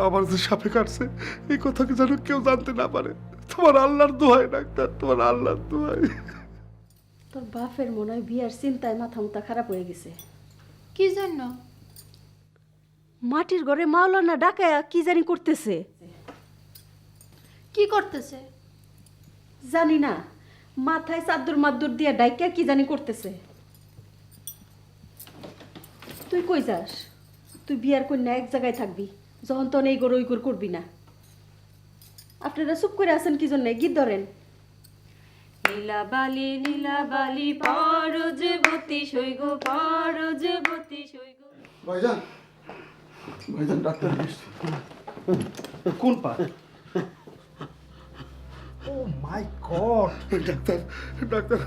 আমার যে সাপে কাটছে এই কথা কি যেন কেউ জানতে না পারে। তোমার আল্লাহর দোহাই ডাক্তার, তোমার আল্লাহর দোহাই। তোর বাপের মনে হয় বিয়ার চিন্তায় মাথা মুথা খারাপ হয়ে গেছে। কি জন্য? মাটির ঘরে মাওলানা ডাকায়া কি জানি করতেছে। কি করতেছে? জানি না, মাথায় চাদর মাদুর দিয়ে ডাইকা কি জানি করতেছে। তুই কই যাস? তুই বিয়ার কন্যা এক জায়গায় থাকবি, যখন তখন এই গরু ওই গরু করবি না। আপনারা চুপ করে আছেন কি জন্য? গীত ধরেন। নীলাবালি পরজবতী সৈগ পরজবতী সৈগ। ভাইজান, ভাইজান ডাক্তার এসেছে। কোন পা? ও মাই গড! ডাক্তার, ডাক্তার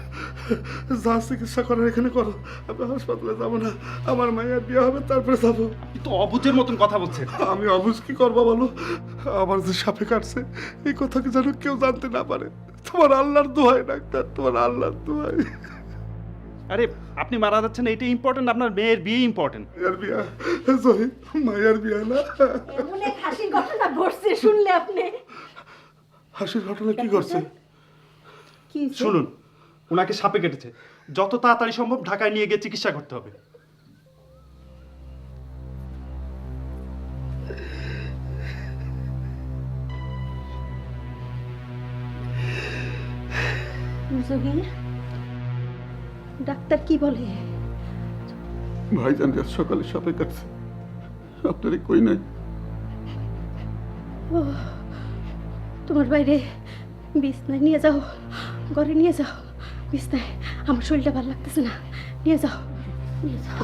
যা চিকিৎসা করার এখানে করো, আমি হাসপাতালে যাবো না। আমার মায়ের বিয়ে হবে তারপরে যাবো। তো অবুঝের মতন কথা বলছে। আমি অবুঝ কি করবো বলো? আমার যে সাপে কাটছে এই কথা কি যেন কেউ জানতে না পারে। তোমার আল্লাহর দোহাই ডাক্তার, তোমার আল্লাহর দোহাই। আরে আপনি মারা যাচ্ছেন এইটা ইম্পর্টেন্ট, আপনার মেয়ের বিয়ে ইম্পর্টেন্ট। মায়ের বিয়া, জহি মায়ের বিয়া না। এমন এক হাসির ঘটনা ঘটছে শুনলে আপনি? হাসির ঘটনা কি করছে? কি হইছে? শুনুন, ওনাকে সাপে কেটেছে, যত তাড়াতাড়ি সম্ভব ঢাকায় নিয়ে গিয়ে চিকিৎসা করতে হবে। জহির, ডাক্তার কি বলে? ভাইজান আজ সকালে সাপে কাটছে, আপনারে কই নাই। ও, তোমার বাইরে বিছনায় নিয়ে যাও, ঘরে নিয়ে যাও। বিছনায় আমার শরীরটা ভালো লাগতেছে না, নিয়ে যাও, নিয়ে যাও।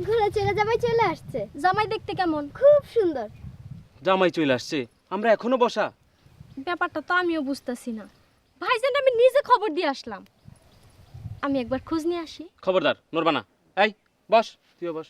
ঘোড়া চড়ে জামাই চলে আসছে। জামাই দেখতে কেমন? খুব সুন্দর। জামাই চলে আসছে, আমরা এখনো বসা? ব্যাপারটা তো আমিও বুঝতেছি না। ভাইজান আমি নিজে খবর দিয়ে আসলাম। আমি একবার খোঁজ নিয়ে আসি। খবরদার নড়বা না। এই বস, তুইও বস।